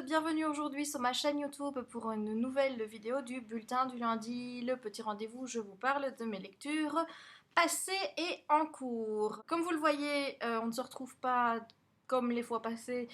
Bienvenue aujourd'hui sur ma chaîne YouTube pour une nouvelle vidéo du bulletin du lundi, le petit rendez-vous où je vous parle de mes lectures passées et en cours. Comme vous le voyez, on ne se retrouve pas comme les fois passées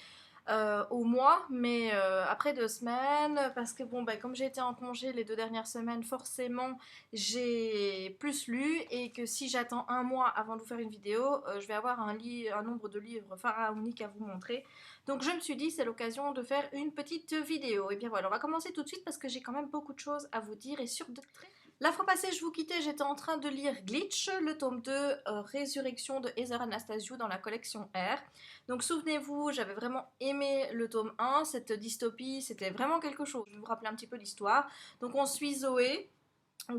au mois, mais après 2 semaines, parce que bon, comme j'ai été en congé les 2 dernières semaines, forcément j'ai plus lu, et que si j'attends un mois avant de vous faire une vidéo, je vais avoir un nombre de livres pharaonique à vous montrer. Donc je me suis dit c'est l'occasion de faire une petite vidéo. Et bien voilà, on va commencer tout de suite parce que j'ai quand même beaucoup de choses à vous dire et sur de très... La fois passée, je vous quittais, j'étais en train de lire Glitch, le tome 2, Résurrection de Heather Anastasiou dans la collection R. Donc souvenez-vous, j'avais vraiment aimé le tome 1, cette dystopie, c'était vraiment quelque chose. Je vais vous rappeler un petit peu l'histoire. Donc on suit Zoé,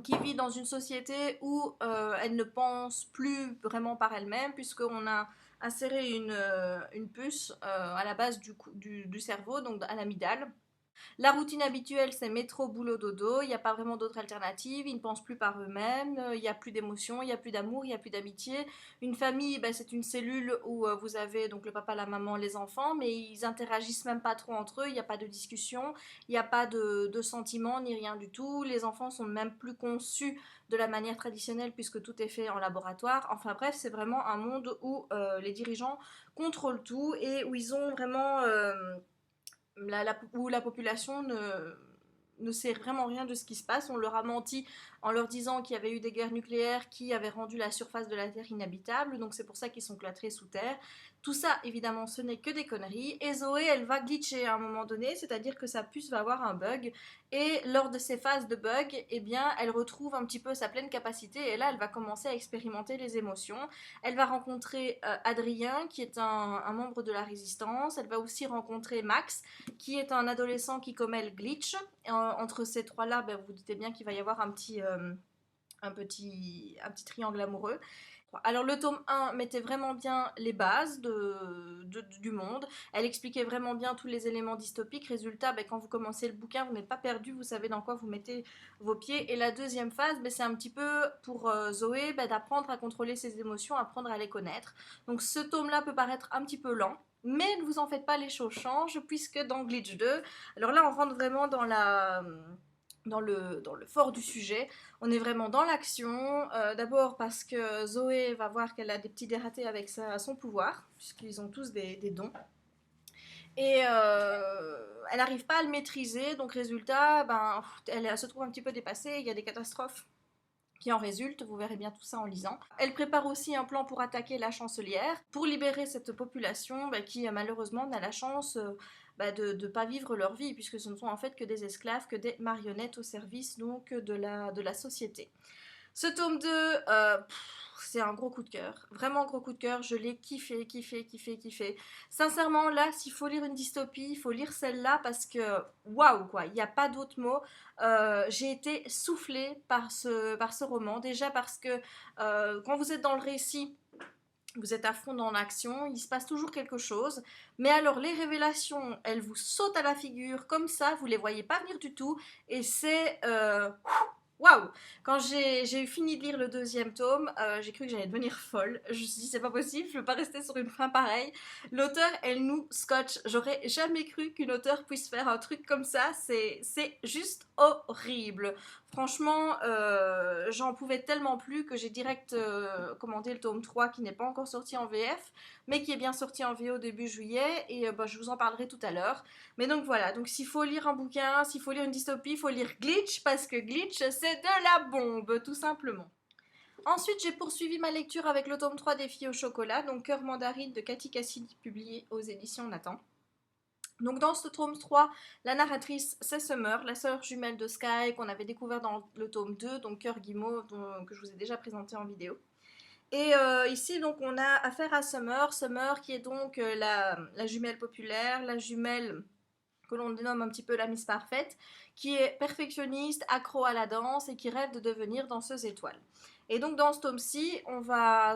qui vit dans une société où elle ne pense plus vraiment par elle-même, puisqu'on a inséré une puce à la base du cerveau, donc à l'amygdale. La routine habituelle, c'est métro, boulot, dodo. Il n'y a pas vraiment d'autre alternative. Ils ne pensent plus par eux-mêmes. Il n'y a plus d'émotion, il n'y a plus d'amour, il n'y a plus d'amitié. Une famille, c'est une cellule où vous avez donc le papa, la maman, les enfants, mais ils interagissent même pas trop entre eux. Il n'y a pas de discussion, il n'y a pas de sentiments ni rien du tout. Les enfants sont même plus conçus de la manière traditionnelle puisque tout est fait en laboratoire. Enfin bref, c'est vraiment un monde où les dirigeants contrôlent tout et où ils ont vraiment... où la population ne sait vraiment rien de ce qui se passe. On leur a menti en leur disant qu'il y avait eu des guerres nucléaires qui avaient rendu la surface de la Terre inhabitable, donc c'est pour ça qu'ils sont cloîtrés sous terre. Tout ça, évidemment, ce n'est que des conneries, et Zoé, elle va glitcher à un moment donné, c'est-à-dire que sa puce va avoir un bug, et lors de ces phases de bug, eh bien, elle retrouve un petit peu sa pleine capacité, et là, elle va commencer à expérimenter les émotions. Elle va rencontrer Adrien, qui est un membre de la résistance. Elle va aussi rencontrer Max, qui est un adolescent qui commet le glitch. Entre ces trois-là, vous vous doutez bien qu'il va y avoir un petit triangle amoureux. Alors le tome 1 mettait vraiment bien les bases du monde, elle expliquait vraiment bien tous les éléments dystopiques. Résultat, quand vous commencez le bouquin, vous n'êtes pas perdu, vous savez dans quoi vous mettez vos pieds. Et la deuxième phase, c'est un petit peu pour Zoé d'apprendre à contrôler ses émotions, apprendre à les connaître. Donc ce tome-là peut paraître un petit peu lent, mais ne vous en faites pas, les choses changent, puisque dans Glitch 2, alors là on rentre vraiment dans le fort du sujet. On est vraiment dans l'action, d'abord parce que Zoé va voir qu'elle a des petits dératés avec son pouvoir, puisqu'ils ont tous des dons. Et elle n'arrive pas à le maîtriser, donc résultat, elle se trouve un petit peu dépassée, il y a des catastrophes qui en résultent, vous verrez bien tout ça en lisant. Elle prépare aussi un plan pour attaquer la chancelière, pour libérer cette population qui malheureusement n'a la chance de ne pas vivre leur vie, puisque ce ne sont en fait que des esclaves, que des marionnettes au service donc de la société. Ce tome 2, c'est un gros coup de cœur, vraiment gros coup de cœur, je l'ai kiffé, kiffé, kiffé, kiffé. Sincèrement, là, s'il faut lire une dystopie, il faut lire celle-là parce que, waouh, quoi, il n'y a pas d'autre mot. J'ai été soufflée par ce roman, déjà parce que quand vous êtes dans le récit, vous êtes à fond dans l'action, il se passe toujours quelque chose, mais alors les révélations, elles vous sautent à la figure comme ça, vous les voyez pas venir du tout, et c'est... waouh! Quand j'ai eu fini de lire le deuxième tome, j'ai cru que j'allais devenir folle. Je me suis dit, c'est pas possible, je peux pas rester sur une fin pareille. L'auteur, elle nous scotche. J'aurais jamais cru qu'une auteure puisse faire un truc comme ça. C'est juste horrible. Franchement, j'en pouvais tellement plus que j'ai direct commandé le tome 3 qui n'est pas encore sorti en VF, mais qui est bien sorti en VO début juillet, et je vous en parlerai tout à l'heure. Mais donc voilà, donc s'il faut lire un bouquin, s'il faut lire une dystopie, il faut lire Glitch, parce que Glitch, c'est de la bombe, tout simplement. Ensuite, j'ai poursuivi ma lecture avec le tome 3 des Filles au chocolat, donc Cœur mandarine de Cathy Cassidy, publié aux éditions Nathan. Donc dans ce tome 3, la narratrice c'est Summer, la sœur jumelle de Sky qu'on avait découvert dans le tome 2, donc Cœur Guimauve, que je vous ai déjà présenté en vidéo. Et ici, donc, on a affaire à Summer. Summer qui est donc la jumelle populaire, la jumelle que l'on dénomme un petit peu la Miss Parfaite, qui est perfectionniste, accro à la danse et qui rêve de devenir danseuse étoile. Et donc dans ce tome-ci, on va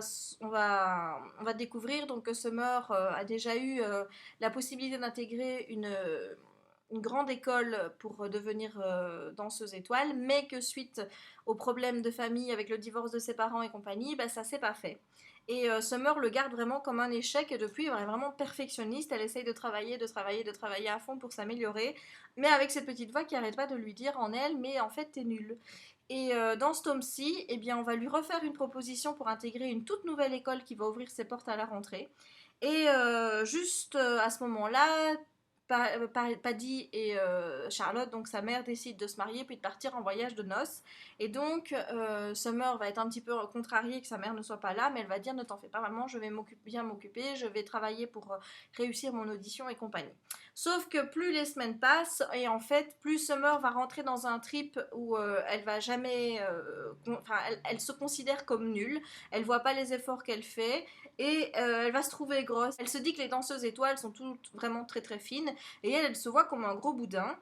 découvrir donc que Summer a déjà eu la possibilité d'intégrer une grande école pour devenir danseuse étoile, mais que suite aux problèmes de famille avec le divorce de ses parents et compagnie, bah, ça s'est pas fait. Et Summer le garde vraiment comme un échec et depuis elle est vraiment perfectionniste, elle essaye de travailler, de travailler à fond pour s'améliorer, mais avec cette petite voix qui arrête pas de lui dire en elle, mais en fait t'es nulle. Et dans ce tome-ci, eh bien, on va lui refaire une proposition pour intégrer une toute nouvelle école qui va ouvrir ses portes à la rentrée. Et juste à ce moment-là, Paddy et Charlotte, donc sa mère, décident de se marier puis de partir en voyage de noces. Et donc Summer va être un petit peu contrariée que sa mère ne soit pas là, mais elle va dire ne t'en fais pas maman, je vais bien m'occuper, je vais travailler pour réussir mon audition et compagnie. Sauf que plus les semaines passent et en fait plus Summer va rentrer dans un trip où elle va jamais, elle se considère comme nulle, elle voit pas les efforts qu'elle fait et elle va se trouver grosse. Elle se dit que les danseuses étoiles sont toutes vraiment très très fines et elle se voit comme un gros boudin.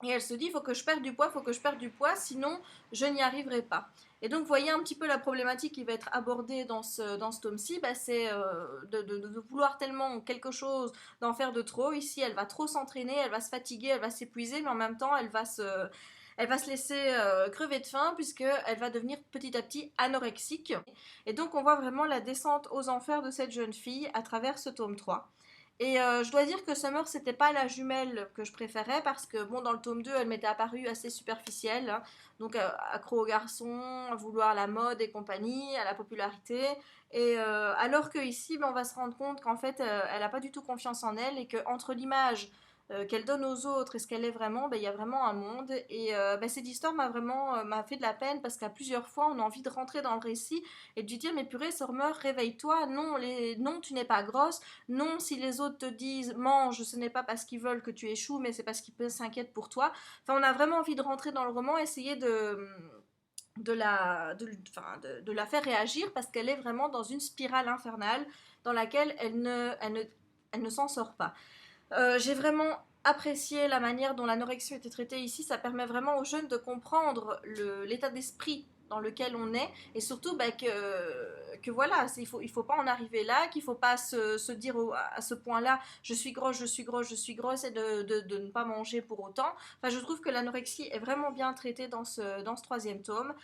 Et elle se dit, il faut que je perde du poids, il faut que je perde du poids, sinon je n'y arriverai pas. Et donc, vous voyez un petit peu la problématique qui va être abordée dans ce tome-ci, bah, c'est de vouloir tellement quelque chose, d'en faire de trop. Ici, elle va trop s'entraîner, elle va se fatiguer, elle va s'épuiser, mais en même temps, elle va se laisser crever de faim puisqu'elle va devenir petit à petit anorexique. Et donc, on voit vraiment la descente aux enfers de cette jeune fille à travers ce tome 3. Et je dois dire que Summer, c'était pas la jumelle que je préférais parce que, bon, dans le tome 2, elle m'était apparue assez superficielle, hein, donc accro aux garçons, à vouloir la mode et compagnie, à la popularité. Et alors que ici, ben, on va se rendre compte qu'en fait, elle n'a pas du tout confiance en elle et qu'entre l'image qu'elle donne aux autres et ce qu'elle est vraiment, ben, il y a vraiment un monde. Et ben, cette histoire m'a vraiment m'a fait de la peine parce qu'à plusieurs fois, on a envie de rentrer dans le récit et de lui dire, mais purée, Summer, réveille-toi, non, non, tu n'es pas grosse. Non, si les autres te disent mange, ce n'est pas parce qu'ils veulent que tu échoues, mais c'est parce qu'ils s'inquiètent pour toi. Enfin, on a vraiment envie de rentrer dans le roman, essayer de la faire réagir parce qu'elle est vraiment dans une spirale infernale dans laquelle elle ne s'en sort pas. J'ai vraiment apprécié la manière dont l'anorexie était traitée ici. Ça permet vraiment aux jeunes de comprendre l'état d'esprit dans lequel on est et surtout bah, que voilà, il faut pas en arriver là, qu'il faut pas se dire à ce point-là je suis grosse, je suis grosse, je suis grosse et de ne pas manger pour autant. Enfin, je trouve que l'anorexie est vraiment bien traitée dans ce troisième tome.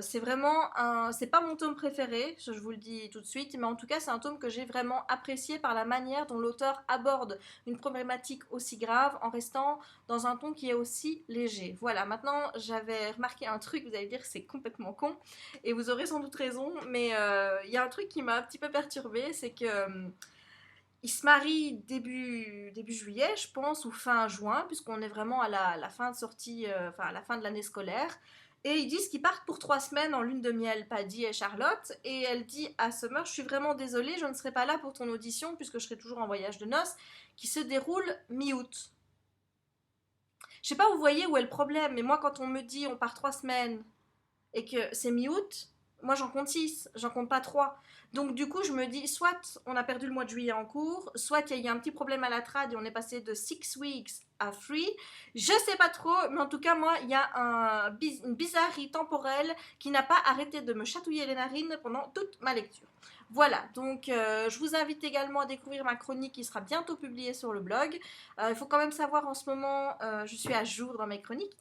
C'est vraiment c'est pas mon tome préféré, je vous le dis tout de suite, mais en tout cas c'est un tome que j'ai vraiment apprécié par la manière dont l'auteur aborde une problématique aussi grave en restant dans un ton qui est aussi léger. Voilà, maintenant j'avais remarqué un truc, vous allez dire c'est complètement con, et vous aurez sans doute raison, mais il y a un truc qui m'a un petit peu perturbée, c'est que il se marie début juillet, je pense, ou fin juin, puisqu'on est vraiment à la fin de sortie, enfin à la fin de l'année scolaire. Et ils disent qu'ils partent pour 3 semaines en lune de miel, Paddy et Charlotte. Et elle dit à Summer, je suis vraiment désolée, je ne serai pas là pour ton audition, puisque je serai toujours en voyage de noces, qui se déroule mi-août. Je sais pas, vous voyez où est le problème, mais moi quand on me dit on part 3 semaines et que c'est mi-août, moi j'en compte 6, j'en compte pas 3. Donc du coup je me dis, soit on a perdu le mois de juillet en cours, soit il y a eu un petit problème à la trad et on est passé de 6 weeks à 3. Je sais pas trop, mais en tout cas moi il y a une bizarrerie temporelle qui n'a pas arrêté de me chatouiller les narines pendant toute ma lecture. Voilà, donc je vous invite également à découvrir ma chronique qui sera bientôt publiée sur le blog. Il faut quand même savoir en ce moment, je suis à jour dans mes chroniques.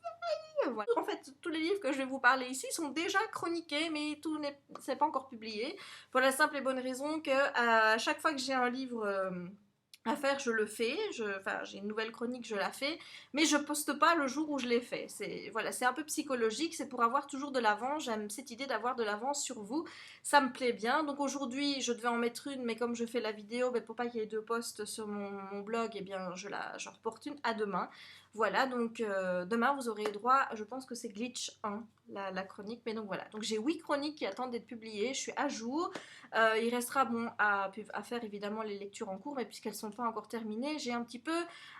Voilà. En fait, tous les livres que je vais vous parler ici sont déjà chroniqués, mais tout n'est pas encore publié. Pour la simple et bonne raison que à chaque fois que j'ai un livre à faire, je le fais. Enfin, j'ai une nouvelle chronique, je la fais, mais je poste pas le jour où je l'ai fait. Voilà, c'est un peu psychologique, c'est pour avoir toujours de l'avance. J'aime cette idée d'avoir de l'avance sur vous, ça me plaît bien. Donc aujourd'hui, je devais en mettre une, mais comme je fais la vidéo, ben, pour pas qu'il y ait deux posts sur mon blog, eh bien, je reporte une à demain. Voilà, donc demain vous aurez droit, je pense que c'est Glitch 1, la chronique, mais donc voilà. Donc j'ai 8 chroniques qui attendent d'être publiées, je suis à jour. Il restera bon à faire évidemment les lectures en cours, mais puisqu'elles sont sont pas encore terminées. J'ai un petit peu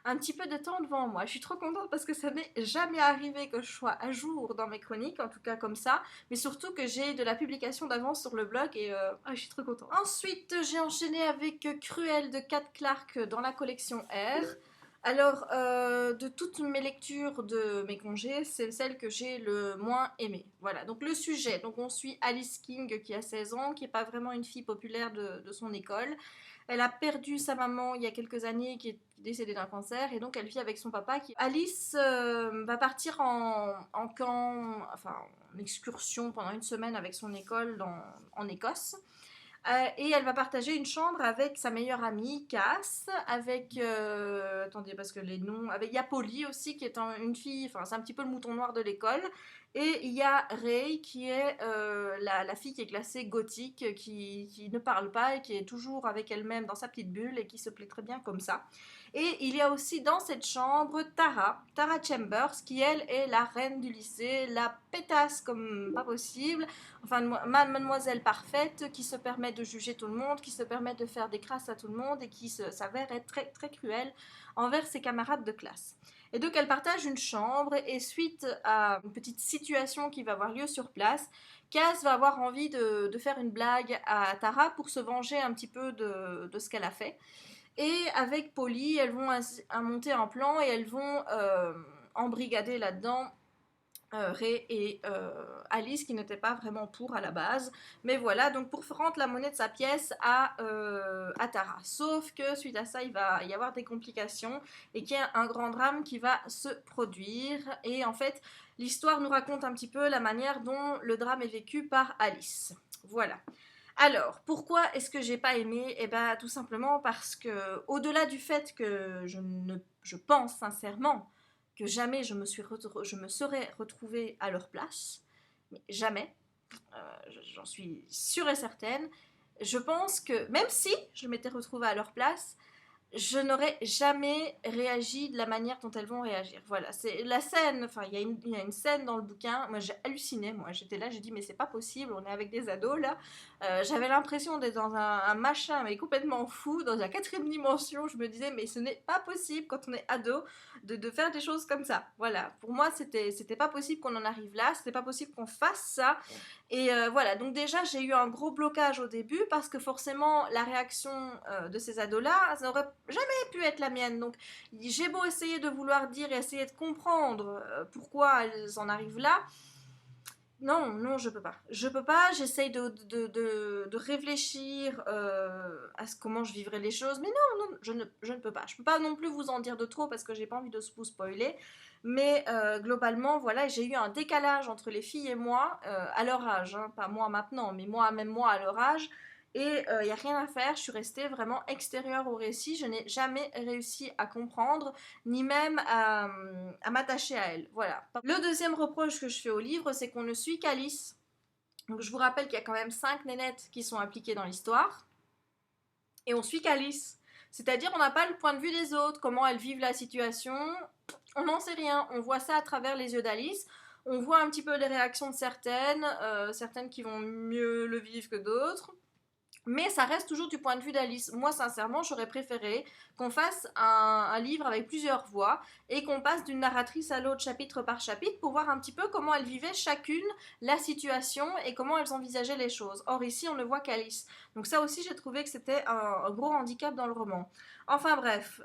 de temps devant moi. Je suis trop contente parce que ça m'est jamais arrivé que je sois à jour dans mes chroniques, en tout cas comme ça, mais surtout que j'ai de la publication d'avance sur le blog et je suis trop contente. Ensuite, j'ai enchaîné avec Cruel de Kat Clark dans la collection R. Alors, de toutes mes lectures de mes congés, c'est celle que j'ai le moins aimée. Voilà, donc le sujet. Donc on suit Alice King qui a 16 ans, qui n'est pas vraiment une fille populaire de son école. Elle a perdu sa maman il y a quelques années, qui est décédée d'un cancer, et donc elle vit avec son papa. Alice va partir en camp, enfin en excursion pendant une semaine avec son école en Écosse. Et elle va partager une chambre avec sa meilleure amie, Cass, avec... attendez, parce que les noms... Il y a Polly aussi, qui est une fille... Enfin, c'est un petit peu le mouton noir de l'école. Et il y a Ray, qui est la fille qui est classée gothique, qui ne parle pas et qui est toujours avec elle-même dans sa petite bulle et qui se plaît très bien comme ça. Et il y a aussi dans cette chambre Tara Chambers, qui elle est la reine du lycée, la pétasse comme pas possible, enfin mademoiselle parfaite, qui se permet de juger tout le monde, qui se permet de faire des crasses à tout le monde et qui s'avère être très, très cruelle envers ses camarades de classe. Et donc elle partage une chambre et suite à une petite situation qui va avoir lieu sur place, Cass va avoir envie de faire une blague à Tara pour se venger un petit peu de ce qu'elle a fait. Et avec Polly, elles vont monter un plan et elles vont embrigader là-dedans Ray et Alice qui n'étaient pas vraiment pour à la base. Mais voilà, donc pour rendre la monnaie de sa pièce à Tara. Sauf que suite à ça, il va y avoir des complications et qu'il y a un grand drame qui va se produire. Et en fait, l'histoire nous raconte un petit peu la manière dont le drame est vécu par Alice. Voilà. Alors, pourquoi est-ce que j'ai pas aimé? Eh bien, tout simplement parce que, au-delà du fait que je pense sincèrement que jamais je me serais retrouvée à leur place, mais jamais, j'en suis sûre et certaine, je pense que, même si je m'étais retrouvée à leur place, je n'aurais jamais réagi de la manière dont elles vont réagir. Voilà, c'est la scène, enfin il y a une scène dans le bouquin, moi j'ai halluciné, moi j'étais là, j'ai dit mais c'est pas possible, on est avec des ados là, j'avais l'impression d'être dans un machin mais complètement fou, dans la quatrième dimension, je me disais mais ce n'est pas possible quand on est ado de faire des choses comme ça. Voilà, pour moi c'était pas possible qu'on en arrive là, c'était pas possible qu'on fasse ça. Et voilà, donc déjà j'ai eu un gros blocage au début parce que forcément la réaction de ces ados-là, ça n'aurait jamais pu être la mienne. Donc j'ai beau essayer de vouloir dire et essayer de comprendre pourquoi elles en arrivent là. Non, je peux pas. Je peux pas, j'essaye de réfléchir à comment je vivrais les choses, mais non, je ne peux pas. Je peux pas non plus vous en dire de trop parce que j'ai pas envie de vous spoiler, mais globalement, voilà, j'ai eu un décalage entre les filles et moi à leur âge, hein, pas moi maintenant, mais même moi à leur âge, et il n'y a rien à faire, je suis restée vraiment extérieure au récit, je n'ai jamais réussi à comprendre, ni même à m'attacher à elle. Voilà. Le deuxième reproche que je fais au livre, c'est qu'on ne suit qu'Alice. Donc je vous rappelle qu'il y a quand même 5 nénettes qui sont impliquées dans l'histoire, et on suit qu'Alice. C'est-à-dire on n'a pas le point de vue des autres, comment elles vivent la situation, on n'en sait rien, on voit ça à travers les yeux d'Alice. On voit un petit peu les réactions de certaines, certaines qui vont mieux le vivre que d'autres. Mais ça reste toujours du point de vue d'Alice. Moi, sincèrement, j'aurais préféré qu'on fasse un livre avec plusieurs voix et qu'on passe d'une narratrice à l'autre chapitre par chapitre pour voir un petit peu comment elles vivaient chacune la situation et comment elles envisageaient les choses. Or, ici, on ne voit qu'Alice. Donc ça aussi, j'ai trouvé que c'était un gros handicap dans le roman. Enfin bref,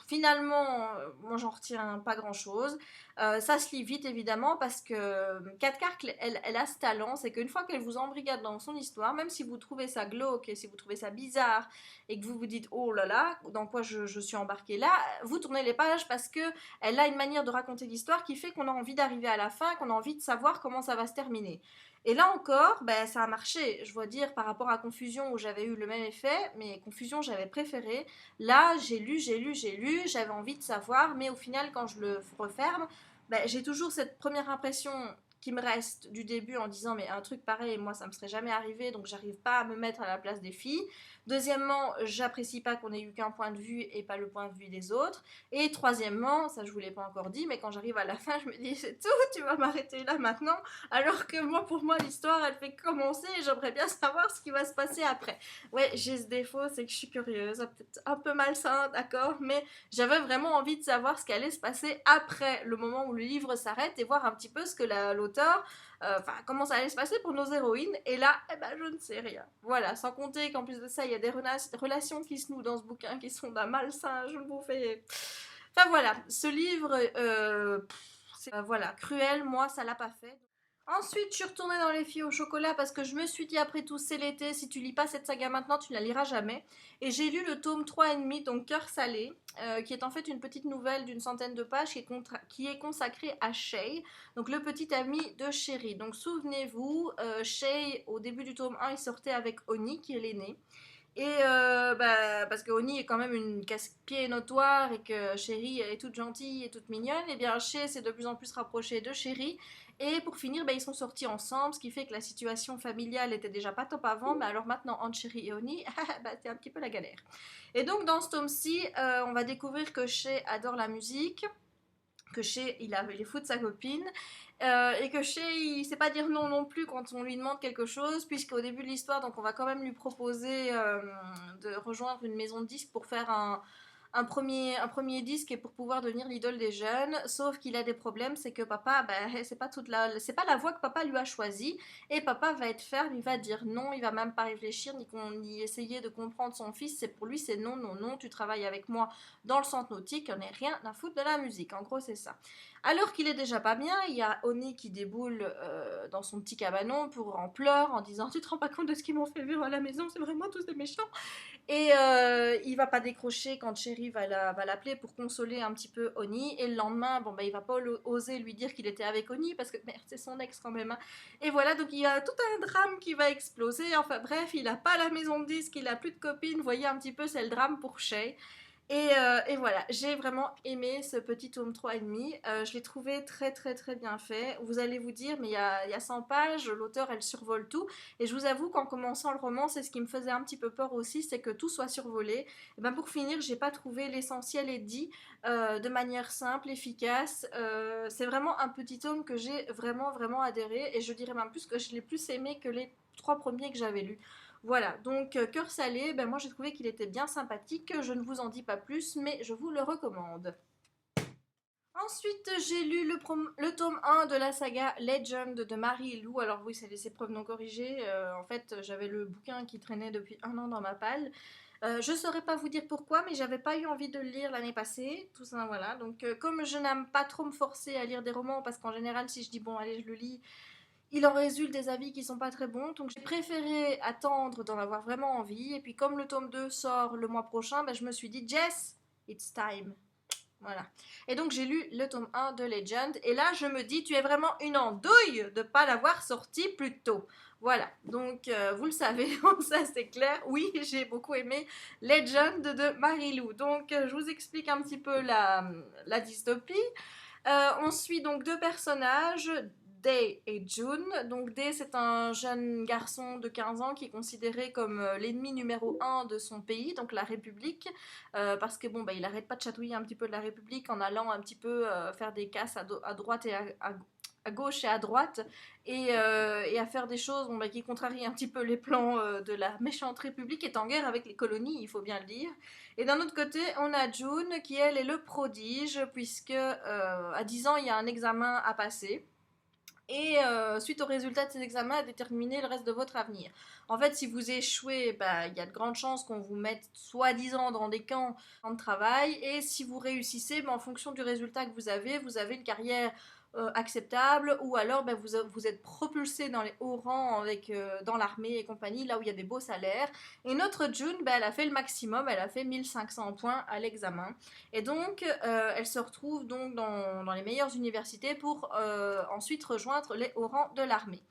finalement, moi j'en retiens pas grand chose. Ça se lit vite évidemment parce que Kat Clark, elle a ce talent, c'est qu'une fois qu'elle vous embrigade dans son histoire, même si vous trouvez ça glauque et si vous trouvez ça bizarre et que vous vous dites oh là là, dans quoi je suis embarquée là, vous tournez les pages parce que elle a une manière de raconter l'histoire qui fait qu'on a envie d'arriver à la fin, qu'on a envie de savoir comment ça va se terminer. Et là encore, ben, ça a marché. Je dois dire, par rapport à Confusion, où j'avais eu le même effet, mais Confusion, j'avais préféré. Là, j'ai lu, j'avais envie de savoir, mais au final, quand je le referme, ben, j'ai toujours cette première impression qui me reste du début en disant mais un truc pareil, moi ça me serait jamais arrivé, donc j'arrive pas à me mettre à la place des filles. Deuxièmement, j'apprécie pas qu'on ait eu qu'un point de vue et pas le point de vue des autres. Et troisièmement, ça je vous l'ai pas encore dit, mais quand j'arrive à la fin, je me dis c'est tout, tu vas m'arrêter là maintenant. Alors que moi, pour moi, l'histoire, elle fait commencer et j'aimerais bien savoir ce qui va se passer après. Ouais, j'ai ce défaut, c'est que je suis curieuse, peut-être un peu malsain, d'accord, mais j'avais vraiment envie de savoir ce qui allait se passer après le moment où le livre s'arrête et voir un petit peu ce que l'auteur comment ça allait se passer pour nos héroïnes. Et là, eh ben, je ne sais rien. Voilà, sans compter qu'en plus de ça, il y a des relations qui se nouent dans ce bouquin qui sont d'un malsain, je vous fais... Enfin voilà, ce livre, voilà, cruel, moi, ça l'a pas fait. Ensuite, je suis retournée dans Les filles au chocolat parce que je me suis dit, après tout, c'est l'été, si tu lis pas cette saga maintenant, tu ne la liras jamais. Et j'ai lu le tome 3 et demi, donc Cœur salé, qui est en fait une petite nouvelle d'une centaine de pages qui est consacrée à Shay, donc le petit ami de Chéri. Donc souvenez-vous, Shay, au début du tome 1, il sortait avec Oni, qui est l'aîné. Et parce que Oni est quand même une casse-pied notoire et que Chéri est toute gentille et toute mignonne, et bien Shay s'est de plus en plus rapproché de Chéri. Et pour finir, ils sont sortis ensemble, ce qui fait que la situation familiale était déjà pas top avant, mais alors maintenant entre Chéri et Oni, c'est un petit peu la galère. Et donc dans ce tome-ci, on va découvrir que Shay adore la musique, que Shay, il a les fous de sa copine, et que Shay, il sait pas dire non non plus quand on lui demande quelque chose, puisqu'au début de l'histoire, donc on va quand même lui proposer de rejoindre une maison de disques pour faire un premier disque et pour pouvoir devenir l'idole des jeunes, sauf qu'il a des problèmes, c'est que papa, c'est pas la voie que papa lui a choisie, et papa va être ferme, il va dire non, il va même pas réfléchir ni essayer de comprendre son fils, c'est pour lui c'est non, non, non, tu travailles avec moi dans le centre nautique, on n'est rien à foutre de la musique, en gros c'est ça. Alors qu'il est déjà pas bien, il y a Oni qui déboule dans son petit cabanon en pleurs, en disant tu te rends pas compte de ce qu'ils m'ont fait vivre à la maison, c'est vraiment tous des méchants. Et il va pas décrocher quand Chéri va l'appeler pour consoler un petit peu Oni. Et le lendemain, il va pas oser lui dire qu'il était avec Oni parce que merde, c'est son ex quand même, hein. Et voilà, donc il y a tout un drame qui va exploser. Enfin bref, il a pas la maison de disque, il a plus de copine. Vous voyez un petit peu, c'est le drame pour Shay. Et voilà, j'ai vraiment aimé ce petit tome 3 et demi. Je l'ai trouvé très très très bien fait. Vous allez vous dire, mais il y a 100 pages, l'auteur elle survole tout. Et je vous avoue qu'en commençant le roman, c'est ce qui me faisait un petit peu peur aussi, c'est que tout soit survolé. Et ben pour finir, j'ai pas trouvé l'essentiel est dit de manière simple, efficace. C'est vraiment un petit tome que j'ai vraiment vraiment adhéré. Et je dirais même plus que je l'ai plus aimé que les 3 premiers que j'avais lus. Voilà, donc Cœur salé, moi j'ai trouvé qu'il était bien sympathique, je ne vous en dis pas plus, mais je vous le recommande. Ensuite, j'ai lu le tome 1 de la saga Legend de Marie Lou. Alors oui, c'est les épreuves non corrigées. En fait, j'avais le bouquin qui traînait depuis un an dans ma palle. Je ne saurais pas vous dire pourquoi, mais j'avais pas eu envie de le lire l'année passée. Tout ça, voilà. Donc, comme je n'aime pas trop me forcer à lire des romans, parce qu'en général, si je dis bon, allez, je le lis, il en résulte des avis qui sont pas très bons, donc j'ai préféré attendre d'en avoir vraiment envie. Et puis comme le tome 2 sort le mois prochain, je me suis dit Jess, it's time. Voilà. Et donc j'ai lu le tome 1 de Legend. Et là je me dis, tu es vraiment une andouille de ne pas l'avoir sorti plus tôt. Voilà, donc vous le savez, ça c'est clair. Oui, j'ai beaucoup aimé Legend de Marie-Lou. Donc je vous explique un petit peu la dystopie. On suit donc deux personnages, Day et June. Donc Day, c'est un jeune garçon de 15 ans qui est considéré comme l'ennemi numéro un de son pays, donc la République, parce que il arrête pas de chatouiller un petit peu de la République en allant un petit peu faire des casses à droite et à gauche et à droite, et à faire des choses qui contrarient un petit peu les plans de la méchante République, qui est en guerre avec les colonies, il faut bien le dire. Et d'un autre côté, on a June qui, elle, est le prodige, puisque à 10 ans, il y a un examen à passer. Et suite au résultat de ces examens, à déterminer le reste de votre avenir. En fait, si vous échouez, il y a de grandes chances qu'on vous mette soi-disant dans des camps de travail. Et si vous réussissez, en fonction du résultat que vous avez une carrière acceptable, ou alors vous êtes propulsé dans les hauts rangs dans l'armée et compagnie, là où il y a des beaux salaires. Et notre June, elle a fait le maximum, elle a fait 1500 points à l'examen. Et donc, elle se retrouve donc dans les meilleures universités pour ensuite rejoindre les hauts rangs de l'armée.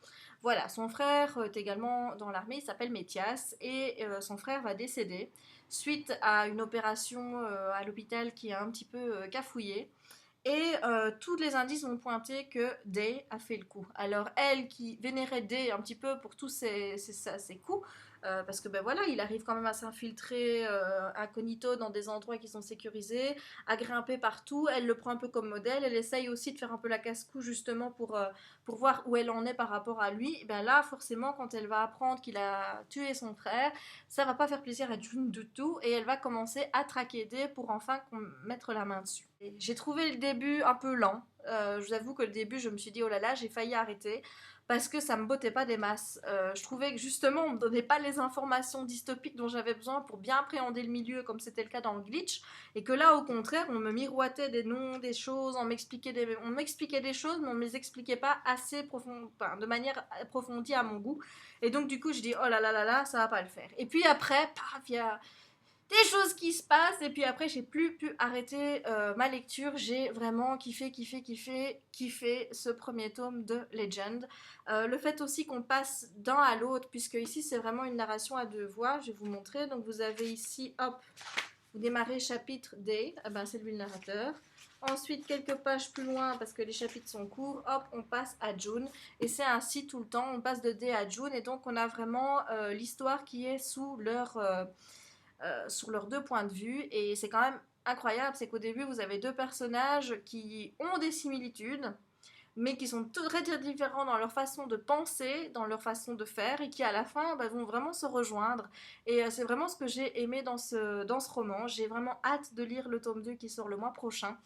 Voilà, son frère est également dans l'armée, il s'appelle Métias, et son frère va décéder suite à une opération à l'hôpital qui a un petit peu cafouillé. Et tous les indices vont pointer que Day a fait le coup. Alors elle, qui vénérait Day un petit peu pour tous ses coups, parce que ben voilà, il arrive quand même à s'infiltrer incognito dans des endroits qui sont sécurisés, à grimper partout. Elle le prend un peu comme modèle. Elle essaye aussi de faire un peu la casse-cou justement pour voir où elle en est par rapport à lui. Et ben là, forcément, quand elle va apprendre qu'il a tué son frère, ça va pas faire plaisir à June du tout et elle va commencer à traquer Day pour enfin mettre la main dessus. J'ai trouvé le début un peu lent. Je vous avoue que le début, je me suis dit oh là là, j'ai failli arrêter parce que ça me bottait pas des masses. Je trouvais que justement, on me donnait pas les informations dystopiques dont j'avais besoin pour bien appréhender le milieu, comme c'était le cas dans le Glitch, et que là, au contraire, on me miroitait des noms, des choses, on m'expliquait des choses, mais on me les expliquait pas assez enfin, de manière approfondie à mon goût. Et donc, du coup, je dis oh là là là là, ça va pas le faire. Et puis après, paf, il y a des choses qui se passent et puis après j'ai plus pu arrêter ma lecture. J'ai vraiment kiffé ce premier tome de Legend. Le fait aussi qu'on passe d'un à l'autre, puisque ici c'est vraiment une narration à deux voix. Je vais vous montrer. Donc vous avez ici, hop, vous démarrez chapitre D, ah ben, c'est lui le narrateur. Ensuite, quelques pages plus loin, parce que les chapitres sont courts, hop, on passe à June. Et c'est ainsi tout le temps, on passe de D à June. Et donc, on a vraiment l'histoire qui est sur leurs deux points de vue. Et c'est quand même incroyable, c'est qu'au début, vous avez deux personnages qui ont des similitudes, mais qui sont très très différents dans leur façon de penser, dans leur façon de faire, et qui à la fin bah, vont vraiment se rejoindre. Et c'est vraiment ce que j'ai aimé dans ce roman. J'ai vraiment hâte de lire le tome 2 qui sort le mois prochain.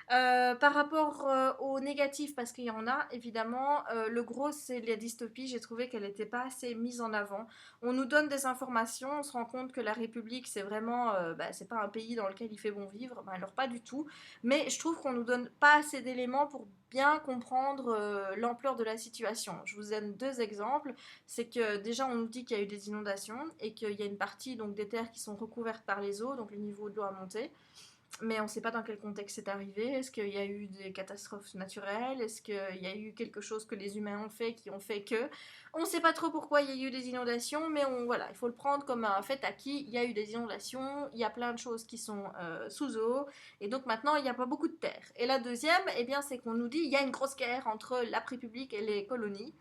Par rapport aux négatifs, parce qu'il y en a évidemment, le gros c'est la dystopie. J'ai trouvé qu'elle n'était pas assez mise en avant. On nous donne des informations, on se rend compte que la République c'est vraiment, c'est pas un pays dans lequel il fait bon vivre, alors pas du tout. Mais je trouve qu'on nous donne pas assez d'éléments pour bien comprendre l'ampleur de la situation. Je vous donne deux exemples. C'est que déjà on nous dit qu'il y a eu des inondations et qu'il y a une partie donc des terres qui sont recouvertes par les eaux, donc le niveau de l'eau a monté, mais on ne sait pas dans quel contexte c'est arrivé. Est-ce qu'il y a eu des catastrophes naturelles? Est-ce qu'il y a eu quelque chose que les humains ont fait qui ont fait que... On ne sait pas trop pourquoi il y a eu des inondations, mais voilà, il faut le prendre comme un fait acquis. Il y a eu des inondations, il y a plein de choses qui sont sous eau, et donc maintenant il n'y a pas beaucoup de terre. Et la deuxième, eh bien, c'est qu'on nous dit qu'il y a une grosse guerre entre la République et les colonies.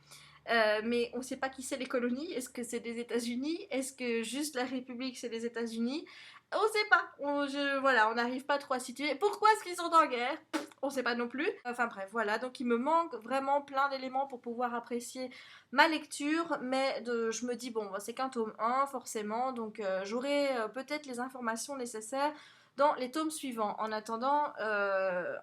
Mais on ne sait pas qui c'est les colonies. Est-ce que c'est des États-Unis? Est-ce que juste la République c'est les États-Unis? On ne sait pas. Voilà, on n'arrive pas trop à situer. Pourquoi est-ce qu'ils sont en guerre? On ne sait pas non plus. Enfin bref, voilà. Donc il me manque vraiment plein d'éléments pour pouvoir apprécier ma lecture. Mais je me dis, bon, c'est qu'un tome 1, forcément. Donc j'aurai peut-être les informations nécessaires dans les tomes suivants. En attendant,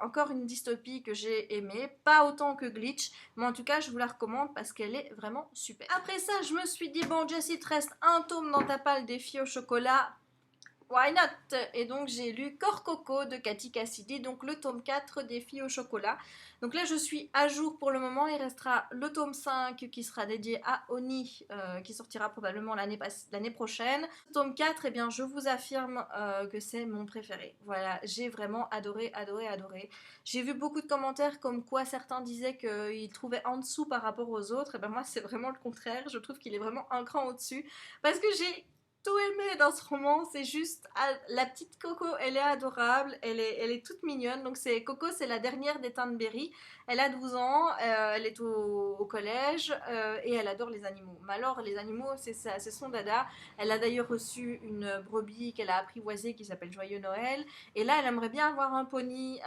encore une dystopie que j'ai aimée, pas autant que Glitch, mais en tout cas je vous la recommande parce qu'elle est vraiment super. Après ça, je me suis dit, bon Jessie, il te reste un tome dans ta palle des filles au chocolat. Why not? Et donc j'ai lu Cor Coco de Cathy Cassidy, donc le tome 4 des filles au chocolat. Donc là je suis à jour pour le moment, il restera le tome 5 qui sera dédié à Oni, qui sortira probablement l'année prochaine. Le tome 4, eh bien je vous affirme que c'est mon préféré. Voilà, j'ai vraiment adoré, adoré, adoré. J'ai vu beaucoup de commentaires comme quoi certains disaient qu'ils trouvaient en dessous par rapport aux autres, et ben moi c'est vraiment le contraire, je trouve qu'il est vraiment un cran au-dessus, parce que j'ai tout aimé dans ce roman. C'est juste la petite Coco, elle est adorable, elle est toute mignonne. Donc Coco, c'est la dernière des Thornberry. Elle a 12 ans, elle est au collège et elle adore les animaux. Mais alors les animaux, c'est son dada. Elle a d'ailleurs reçu une brebis qu'elle a apprivoisée qui s'appelle Joyeux Noël, et là elle aimerait bien avoir un pony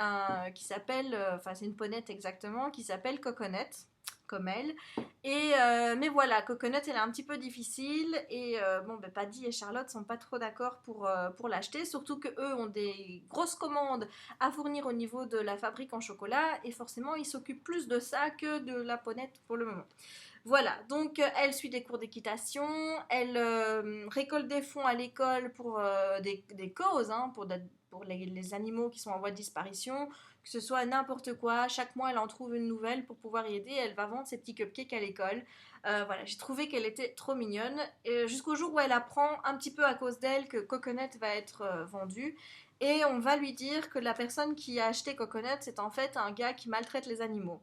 qui s'appelle, enfin c'est une ponette exactement, qui s'appelle Coconut comme elle. Mais voilà, Coconut, elle est un petit peu difficile, et bon, Paddy et Charlotte sont pas trop d'accord pour l'acheter, surtout que eux ont des grosses commandes à fournir au niveau de la fabrique en chocolat, et forcément ils s'occupent plus de ça que de la ponette pour le moment. Voilà, donc elle suit des cours d'équitation, elle récolte des fonds à l'école pour des causes, hein, pour les animaux qui sont en voie de disparition, que ce soit n'importe quoi. Chaque mois, elle en trouve une nouvelle pour pouvoir y aider. Elle va vendre ses petits cupcakes à l'école. Voilà, j'ai trouvé qu'elle était trop mignonne. Jusqu'au jour où elle apprend, un petit peu à cause d'elle, que Coconut va être vendu. Et on va lui dire que la personne qui a acheté Coconut, c'est en fait un gars qui maltraite les animaux.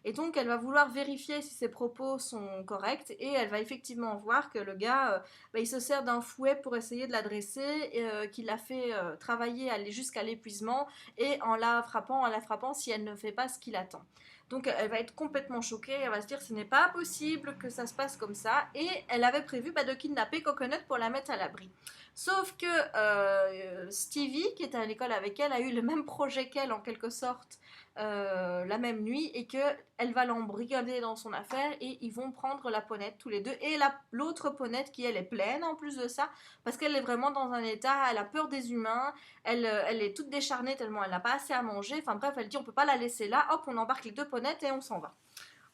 Et donc, elle va vouloir vérifier si ses propos sont corrects, et elle va effectivement voir que le gars, il se sert d'un fouet pour essayer de la dresser, qu'il la fait travailler jusqu'à l'épuisement, et en la frappant si elle ne fait pas ce qu'il attend. Donc elle va être complètement choquée, elle va se dire ce n'est pas possible que ça se passe comme ça, et elle avait prévu de kidnapper Coconut pour la mettre à l'abri. Sauf que Stevie, qui était à l'école avec elle, a eu le même projet qu'elle en quelque sorte la même nuit, et qu'elle va l'embrigader dans son affaire, et ils vont prendre la ponette tous les deux, et l'autre ponette qui elle est pleine en plus de ça, parce qu'elle est vraiment dans un état, elle a peur des humains, elle est toute décharnée tellement elle n'a pas assez à manger, enfin bref, elle dit on peut pas la laisser là, hop on embarque les deux ponnettes et on s'en va.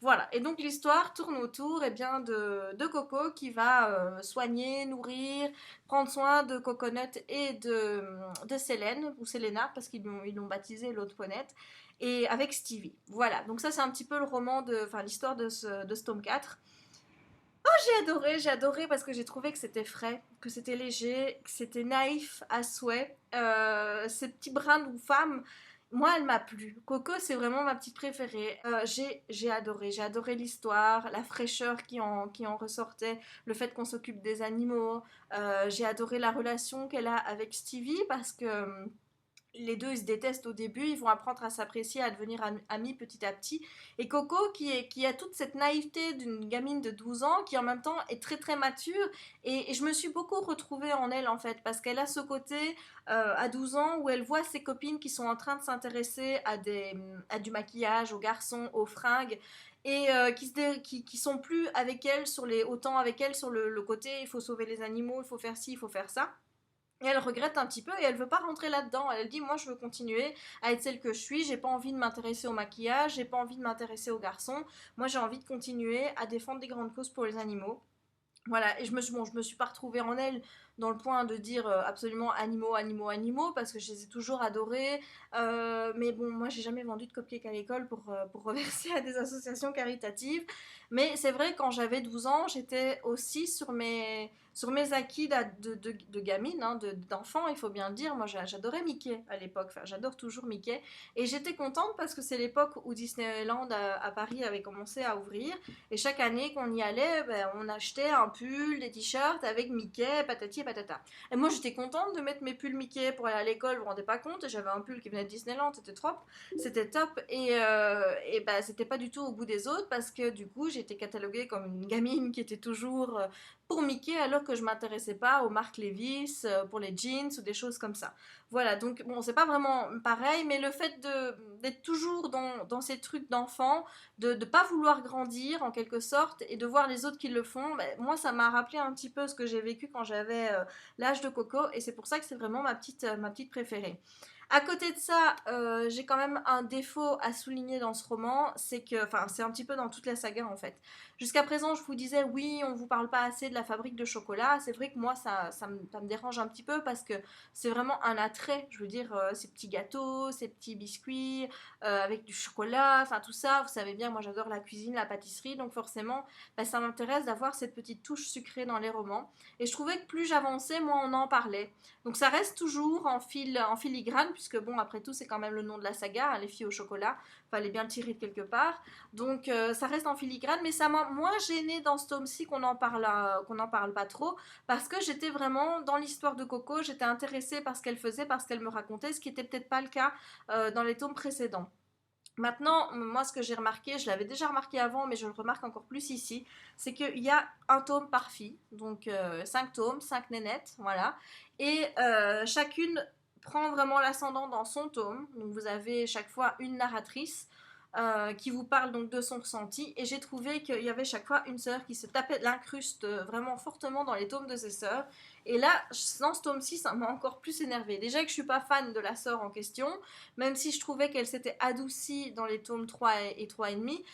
Voilà, et donc l'histoire tourne autour bien, de Coco qui va soigner, nourrir, prendre soin de Coconut et de Selene, ou Selena, parce ils l'ont baptisé l'autre ponette, et avec Stevie. Voilà, donc ça c'est un petit peu le roman, enfin l'histoire de ce tome 4. J'ai adoré parce que j'ai trouvé que c'était frais, que c'était léger, que c'était naïf à souhait. Ces petits brins de femme, moi, elle m'a plu. Coco, c'est vraiment ma petite préférée. J'ai adoré l'histoire, la fraîcheur qui en ressortait, le fait qu'on s'occupe des animaux. J'ai adoré la relation qu'elle a avec Stevie parce que les deux ils se détestent au début, ils vont apprendre à s'apprécier, à devenir amis petit à petit. Et Coco qui a toute cette naïveté d'une gamine de 12 ans qui en même temps est très très mature, et je me suis beaucoup retrouvée en elle en fait, parce qu'elle a ce côté à 12 ans où elle voit ses copines qui sont en train de s'intéresser à du maquillage, aux garçons, aux fringues, et qui sont plus avec elle autant avec elle sur le côté il faut sauver les animaux, il faut faire ci, il faut faire ça. Et elle regrette un petit peu et elle veut pas rentrer là-dedans. Elle dit moi je veux continuer à être celle que je suis, j'ai pas envie de m'intéresser au maquillage, j'ai pas envie de m'intéresser aux garçons. Moi j'ai envie de continuer à défendre des grandes causes pour les animaux. Voilà, et je me suis pas retrouvée en elle dans le point de dire absolument animaux, animaux, animaux, parce que je les ai toujours adorés. Mais bon, moi, j'ai jamais vendu de cupcakes à l'école pour reverser à des associations caritatives. Mais c'est vrai, quand j'avais 12 ans, j'étais aussi sur mes acquis de gamine, hein, d'enfant, il faut bien le dire. Moi, j'adorais Mickey à l'époque, enfin, j'adore toujours Mickey. Et j'étais contente parce que c'est l'époque où Disneyland à Paris avait commencé à ouvrir. Et chaque année qu'on y allait, ben, on achetait un pull, des t-shirts avec Mickey, patati et patata. Et moi j'étais contente de mettre mes pulls Mickey pour aller à l'école, vous vous rendez pas compte, j'avais un pull qui venait de Disneyland, c'était top, et ben, c'était pas du tout au goût des autres parce que du coup j'étais cataloguée comme une gamine qui était toujours pour Mickey alors que je m'intéressais pas aux marques Levi's, pour les jeans ou des choses comme ça. Voilà, donc bon, c'est pas vraiment pareil, mais le fait d'être toujours dans ces trucs d'enfant, de ne pas vouloir grandir en quelque sorte et de voir les autres qui le font, ben, moi ça m'a rappelé un petit peu ce que j'ai vécu quand j'avais l'âge de Coco, et c'est pour ça que c'est vraiment ma petite préférée. À côté de ça, j'ai quand même un défaut à souligner dans ce roman, c'est que, enfin, c'est un petit peu dans toute la saga en fait. Jusqu'à présent, je vous disais, oui, on vous parle pas assez de la fabrique de chocolat. C'est vrai que moi, ça me dérange un petit peu parce que c'est vraiment un attrait. Je veux dire, ces petits gâteaux, ces petits biscuits avec du chocolat, enfin tout ça. Vous savez bien, moi j'adore la cuisine, la pâtisserie, donc forcément, bah, ça m'intéresse d'avoir cette petite touche sucrée dans les romans. Et je trouvais que plus j'avançais, moins on en parlait. Donc ça reste toujours en filigrane, puisque bon, après tout, c'est quand même le nom de la saga, hein, les filles au chocolat, fallait bien le tirer de quelque part. Donc ça reste en filigrane, mais ça m'a moins gênée dans ce tome-ci qu'on en parle pas trop, parce que j'étais vraiment dans l'histoire de Coco, j'étais intéressée par ce qu'elle faisait, par ce qu'elle me racontait, ce qui n'était peut-être pas le cas dans les tomes précédents. Maintenant, moi, ce que j'ai remarqué, je l'avais déjà remarqué avant, mais je le remarque encore plus ici, c'est qu'il y a un tome par fille, donc 5 tomes, 5 nénettes, voilà, et chacune prend vraiment l'ascendant dans son tome, donc vous avez chaque fois une narratrice qui vous parle donc de son ressenti, et j'ai trouvé qu'il y avait chaque fois une sœur qui se tapait l'incruste vraiment fortement dans les tomes de ses sœurs, et là, dans ce tome-ci, ça m'a encore plus énervé. Déjà que je suis pas fan de la sœur en question, même si je trouvais qu'elle s'était adoucie dans les tomes 3 et 3,5,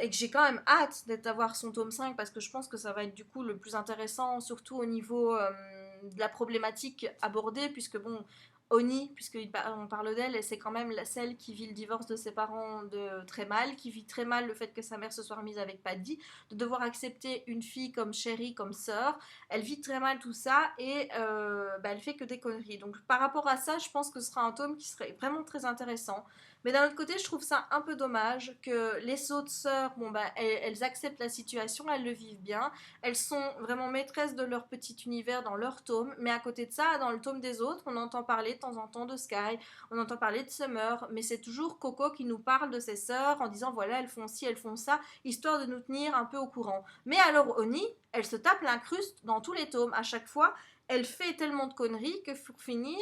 et que j'ai quand même hâte d'avoir son tome 5 parce que je pense que ça va être du coup le plus intéressant, surtout au niveau de la problématique abordée, puisque bon, Oni, puisqu'on parle d'elle, et c'est quand même celle qui vit le divorce de ses parents très mal, qui vit très mal le fait que sa mère se soit remise avec Paddy, de devoir accepter une fille comme chérie, comme sœur. Elle vit très mal tout ça, et bah, elle fait que des conneries. Donc par rapport à ça, je pense que ce sera un tome qui serait vraiment très intéressant. Mais d'un autre côté, je trouve ça un peu dommage que les autres sœurs, bon, bah, elles acceptent la situation, elles le vivent bien, elles sont vraiment maîtresses de leur petit univers dans leur tome, mais à côté de ça, dans le tome des autres, on entend parler de temps en temps de Sky, on entend parler de Summer, mais c'est toujours Coco qui nous parle de ses sœurs en disant voilà, elles font ci, elles font ça, histoire de nous tenir un peu au courant. Mais alors Oni, elle se tape l'incruste dans tous les tomes. À chaque fois, elle fait tellement de conneries que pour finir,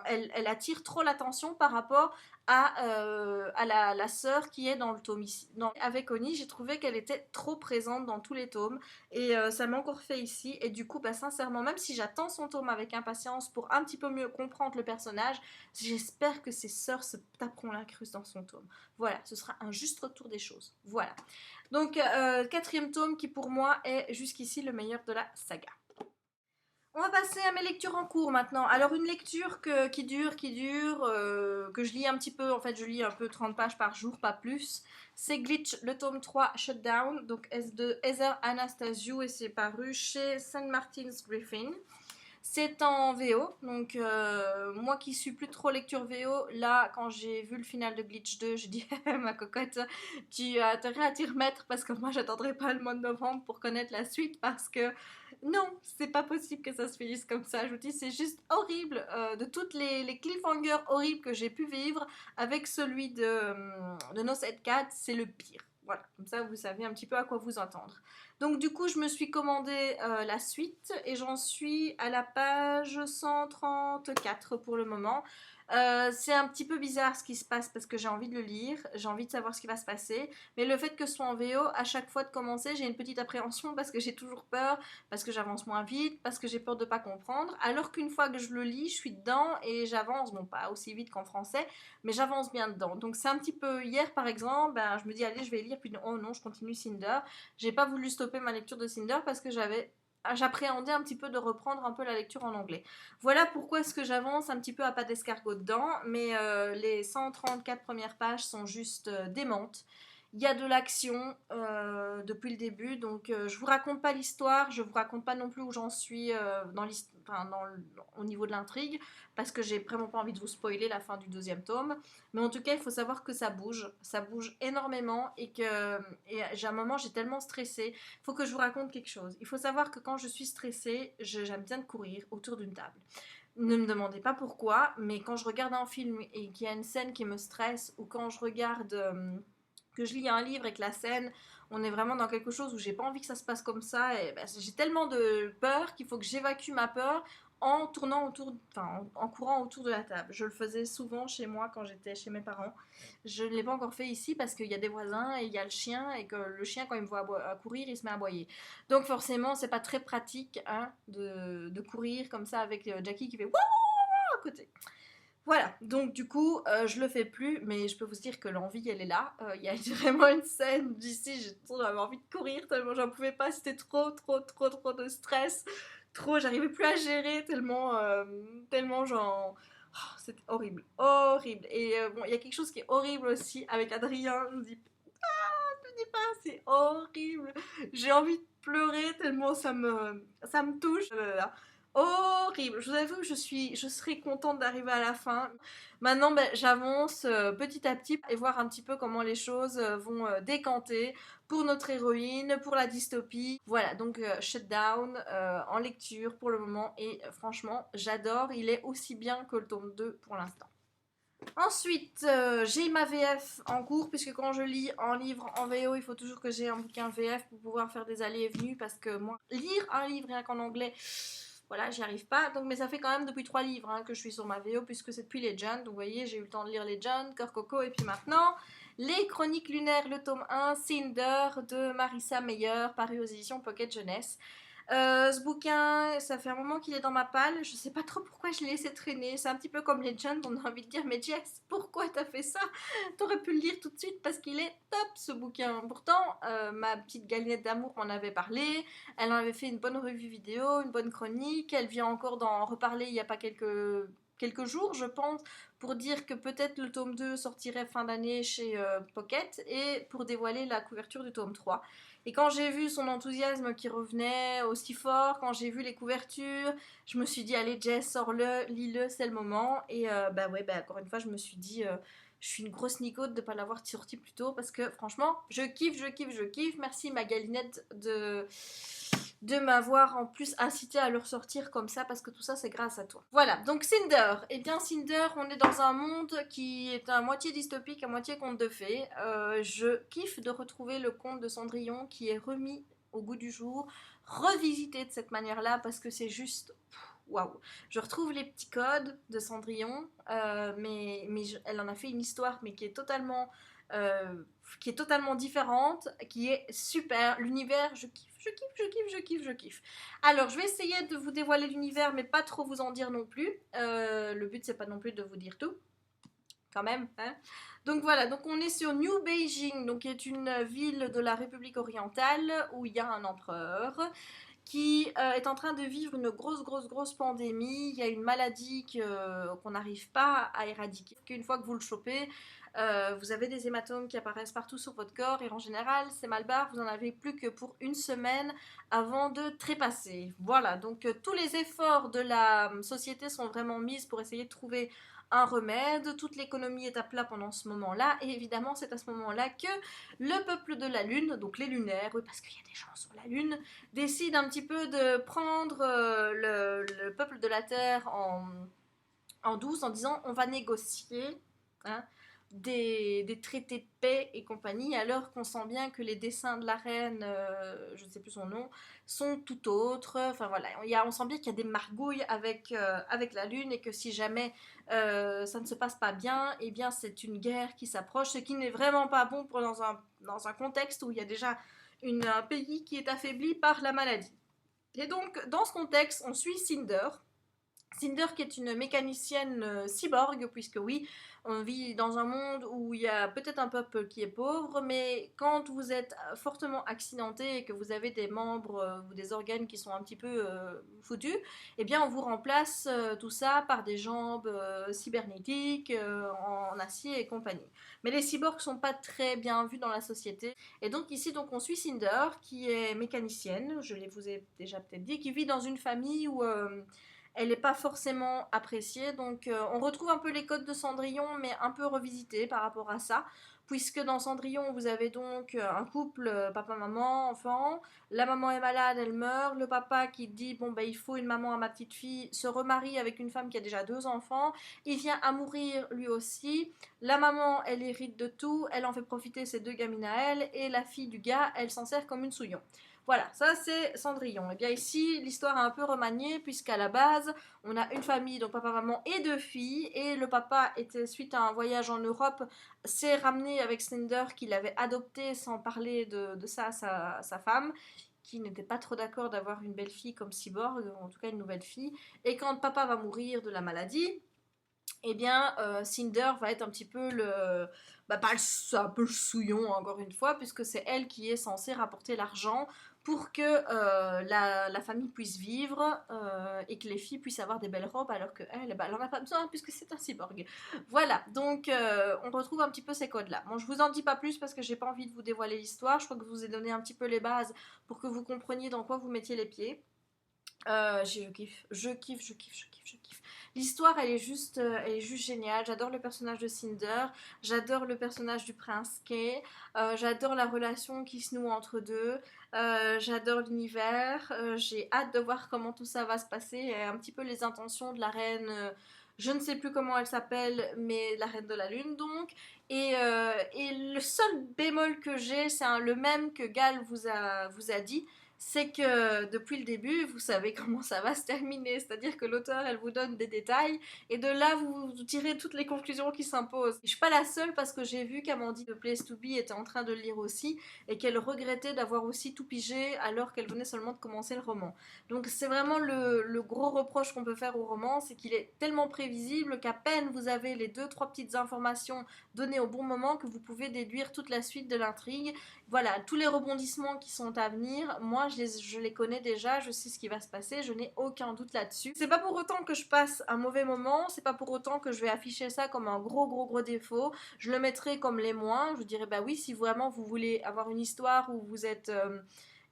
elle attire trop l'attention par rapport à la sœur qui est dans le tome ici. Avec Oni, j'ai trouvé qu'elle était trop présente dans tous les tomes et ça m'a encore fait ici. Et du coup, sincèrement, même si j'attends son tome avec impatience pour un petit peu mieux comprendre le personnage, j'espère que ses sœurs se taperont l'incruste dans son tome. Voilà, ce sera un juste retour des choses. Voilà. Donc, quatrième tome qui pour moi est jusqu'ici le meilleur de la saga. On va passer à mes lectures en cours maintenant. Alors une lecture qui dure, que je lis un petit peu, en fait je lis un peu 30 pages par jour, pas plus. C'est Glitch, le tome 3, Shutdown, donc de Heather Anastasiou et c'est paru chez St. Martin's Griffin. C'est en VO, donc moi qui suis plus trop lecture VO, là quand j'ai vu le final de Glitch 2, je dis ma cocotte, tu as intérêt à t'y remettre parce que moi j'attendrai pas le mois de novembre pour connaître la suite parce que non, c'est pas possible que ça se finisse comme ça. Je vous dis, c'est juste horrible de toutes les cliffhangers horribles que j'ai pu vivre avec celui de No Set Cat, c'est le pire. Voilà, comme ça vous savez un petit peu à quoi vous entendre. Donc du coup, je me suis commandé la suite et j'en suis à la page 134 pour le moment. C'est un petit peu bizarre ce qui se passe parce que j'ai envie de le lire, j'ai envie de savoir ce qui va se passer, mais le fait que ce soit en VO, à chaque fois de commencer, j'ai une petite appréhension parce que j'ai toujours peur, parce que j'avance moins vite, parce que j'ai peur de ne pas comprendre, alors qu'une fois que je le lis, je suis dedans et j'avance, bon pas aussi vite qu'en français, mais j'avance bien dedans. Donc c'est un petit peu, hier par exemple, je me dis allez je vais lire, puis oh non je continue Cinder, j'ai pas voulu stopper ma lecture de Cinder parce que j'appréhendais un petit peu de reprendre un peu la lecture en anglais. Voilà pourquoi est-ce que j'avance un petit peu à pas d'escargot dedans, mais les 134 premières pages sont juste démentes. Il y a de l'action depuis le début, donc je vous raconte pas l'histoire, je vous raconte pas non plus où j'en suis au niveau de l'intrigue, parce que j'ai vraiment pas envie de vous spoiler la fin du deuxième tome. Mais en tout cas, il faut savoir que ça bouge énormément à un moment j'ai tellement stressé. Il faut que je vous raconte quelque chose. Il faut savoir que quand je suis stressée, j'aime bien de courir autour d'une table. Ne me demandez pas pourquoi, mais quand je regarde un film et qu'il y a une scène qui me stresse, ou quand je regarde que je lis un livre et que la scène, on est vraiment dans quelque chose où j'ai pas envie que ça se passe comme ça, et j'ai tellement de peur qu'il faut que j'évacue ma peur en tournant en courant autour de la table. Je le faisais souvent chez moi quand j'étais chez mes parents. Je ne l'ai pas encore fait ici parce qu'il y a des voisins et il y a le chien et que le chien quand il me voit courir, il se met à aboyer. Donc forcément, c'est pas très pratique de courir comme ça avec Jackie qui fait wouh à côté. Voilà, donc du coup, je le fais plus, mais je peux vous dire que l'envie, elle est là. Il y a vraiment une scène d'ici, j'avais envie de courir tellement j'en pouvais pas, c'était trop de stress. Trop, j'arrivais plus à gérer tellement genre... c'était horrible, horrible. Et bon, il y a quelque chose qui est horrible aussi avec Adrien, je me dis, je dis pas, c'est horrible. J'ai envie de pleurer tellement ça me touche. Horrible. Je vous avoue que je serais contente d'arriver à la fin. Maintenant, j'avance petit à petit et voir un petit peu comment les choses vont décanter pour notre héroïne, pour la dystopie. Voilà, donc Shutdown en lecture pour le moment et franchement, j'adore. Il est aussi bien que le tome 2 pour l'instant. Ensuite, j'ai ma VF en cours, puisque quand je lis en livre en VO, il faut toujours que j'ai un bouquin VF pour pouvoir faire des allées et venues, parce que moi, lire un livre rien qu'en anglais, voilà, j'y arrive pas. Donc, mais ça fait quand même depuis 3 livres que je suis sur ma VO, puisque c'est depuis Legend. Donc, vous voyez, j'ai eu le temps de lire Legend, Cœur Coco, et puis maintenant, Les Chroniques Lunaires, le tome 1, Cinder, de Marissa Meyer, paru aux éditions Pocket Jeunesse. Ce bouquin, ça fait un moment qu'il est dans ma palle. Je sais pas trop pourquoi je l'ai laissé traîner. C'est un petit peu comme Legend, on a envie de dire, mais Jess, pourquoi t'as fait ça? T'aurais pu le lire tout de suite parce qu'il est top ce bouquin. Pourtant, ma petite galinette d'amour m'en avait parlé. Elle en avait fait une bonne revue vidéo, une bonne chronique. Elle vient encore d'en reparler il y a pas quelques jours, je pense, pour dire que peut-être le tome 2 sortirait fin d'année chez Pocket et pour dévoiler la couverture du tome 3. Et quand j'ai vu son enthousiasme qui revenait aussi fort, quand j'ai vu les couvertures, je me suis dit, allez Jess, sors-le, lis-le, c'est le moment. Et encore une fois, je me suis dit, je suis une grosse nicote de ne pas l'avoir sorti plus tôt parce que franchement, je kiffe. Merci ma galinette de m'avoir en plus incité à le ressortir comme ça, parce que tout ça c'est grâce à toi. Voilà, donc Cinder. Eh bien Cinder, on est dans un monde qui est à moitié dystopique, à moitié conte de fées. Je kiffe de retrouver le conte de Cendrillon qui est remis au goût du jour, revisité de cette manière-là, parce que c'est juste... Waouh! Je retrouve les petits codes de Cendrillon, elle en a fait une histoire, mais euh, qui est totalement différente, qui est super. L'univers, je kiffe, je kiffe, je kiffe, je kiffe, je kiffe. Alors, je vais essayer de vous dévoiler l'univers, mais pas trop vous en dire non plus. Le but, c'est pas non plus de vous dire tout, quand même. Hein. Donc voilà, donc on est sur New Beijing, donc qui est une ville de la République orientale où il y a un empereur qui est en train de vivre une grosse pandémie. Il y a une maladie qu'on n'arrive pas à éradiquer. Qu'une fois que vous le chopez, vous avez des hématomes qui apparaissent partout sur votre corps et en général, ces malbarres, vous en avez plus que pour une semaine avant de trépasser. Voilà, donc tous les efforts de la société sont vraiment mis pour essayer de trouver un remède, toute l'économie est à plat pendant ce moment-là, et évidemment c'est à ce moment-là que le peuple de la Lune, donc les lunaires, oui parce qu'il y a des gens sur la Lune, décide un petit peu de prendre le peuple de la Terre en douce en disant on va négocier hein, des traités de paix et compagnie, alors qu'on sent bien que les dessins de la reine, je ne sais plus son nom, sont tout autres. Enfin voilà, on sent bien qu'il y a des margouilles avec la Lune et que si jamais ça ne se passe pas bien, eh bien c'est une guerre qui s'approche, ce qui n'est vraiment pas bon dans un contexte où il y a déjà un pays qui est affaibli par la maladie. Et donc, dans ce contexte, on suit Cinder. Cinder qui est une mécanicienne cyborg, puisque oui, on vit dans un monde où il y a peut-être un peuple qui est pauvre, mais quand vous êtes fortement accidenté et que vous avez des membres ou des organes qui sont un petit peu foutus, eh bien on vous remplace tout ça par des jambes cybernétiques, en acier et compagnie. Mais les cyborgs sont pas très bien vus dans la société. Et donc ici, donc, on suit Cinder, qui est mécanicienne, je vous ai déjà peut-être dit, qui vit dans une famille où elle n'est pas forcément appréciée. Donc on retrouve un peu les codes de Cendrillon, mais un peu revisités par rapport à ça. Puisque dans Cendrillon, vous avez donc un couple, papa, maman, enfant. La maman est malade, elle meurt. Le papa qui dit, bon, ben, il faut une maman à ma petite fille, se remarie avec une femme qui a déjà 2 enfants. Il vient à mourir lui aussi. La maman, elle hérite de tout. Elle en fait profiter ses 2 gamines à elle. Et la fille du gars, elle s'en sert comme une souillon. Voilà, ça c'est Cendrillon. Et bien ici, l'histoire est un peu remaniée puisqu'à la base, on a une famille, donc papa, maman et 2 filles. Et le papa était, suite à un voyage en Europe, s'est ramené avec Cinder qu'il avait adopté sans parler de ça à sa femme qui n'était pas trop d'accord d'avoir une belle fille comme cyborg, en tout cas une nouvelle fille. Et quand papa va mourir de la maladie, eh bien, Cinder va être un petit peu un peu le souillon encore une fois, puisque c'est elle qui est censée rapporter l'argent pour que la famille puisse vivre et que les filles puissent avoir des belles robes, alors qu'elle, elle en a pas besoin puisque c'est un cyborg. Voilà, donc on retrouve un petit peu ces codes-là. Bon, je vous en dis pas plus parce que j'ai pas envie de vous dévoiler l'histoire. Je crois que je vous ai donné un petit peu les bases pour que vous compreniez dans quoi vous mettiez les pieds. Je kiffe, je kiffe, je kiffe, je kiffe, je kiffe. L'histoire, elle est juste géniale. J'adore le personnage de Cinder, j'adore le personnage du prince Kay, j'adore la relation qui se noue entre deux, j'adore l'univers, j'ai hâte de voir comment tout ça va se passer et un petit peu les intentions de la reine. Je ne sais plus comment elle s'appelle, mais la reine de la lune donc. Et le seul bémol que j'ai, c'est le même que Gal vous a dit, c'est que depuis le début, vous savez comment ça va se terminer. C'est-à-dire que l'auteur, elle vous donne des détails, et de là, vous tirez toutes les conclusions qui s'imposent. Je suis pas la seule parce que j'ai vu qu'Amandine de Place to Be était en train de le lire aussi, et qu'elle regrettait d'avoir aussi tout pigé alors qu'elle venait seulement de commencer le roman. Donc c'est vraiment le gros reproche qu'on peut faire au roman, c'est qu'il est tellement prévisible qu'à peine vous avez les 2-3 petites informations données au bon moment que vous pouvez déduire toute la suite de l'intrigue. Voilà, tous les rebondissements qui sont à venir, moi je les connais déjà, je sais ce qui va se passer, je n'ai aucun doute là-dessus. C'est pas pour autant que je passe un mauvais moment, c'est pas pour autant que je vais afficher ça comme un gros défaut, je le mettrai comme les moins, je dirais bah oui, si vraiment vous voulez avoir une histoire où vous êtes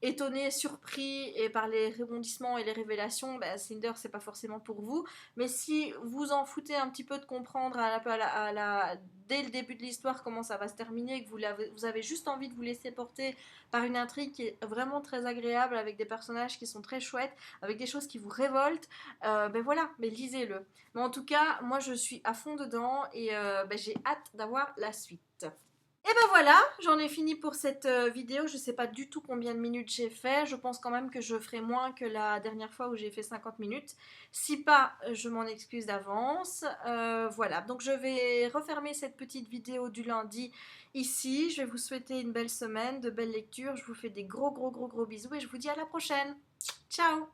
étonné, surpris et par les rebondissements et les révélations, bah, Cinder c'est pas forcément pour vous. Mais si vous en foutez un petit peu de comprendre dès le début de l'histoire comment ça va se terminer, que vous avez juste envie de vous laisser porter par une intrigue qui est vraiment très agréable, avec des personnages qui sont très chouettes, avec des choses qui vous révoltent, ben voilà, mais lisez-le. Mais en tout cas, moi je suis à fond dedans et ben, j'ai hâte d'avoir la suite. Et ben voilà, j'en ai fini pour cette vidéo. Je sais pas du tout combien de minutes j'ai fait. Je pense quand même que je ferai moins que la dernière fois où j'ai fait 50 minutes. Si pas, je m'en excuse d'avance. Voilà, donc je vais refermer cette petite vidéo du lundi ici. Je vais vous souhaiter une belle semaine, de belles lectures. Je vous fais des gros bisous et je vous dis à la prochaine. Ciao!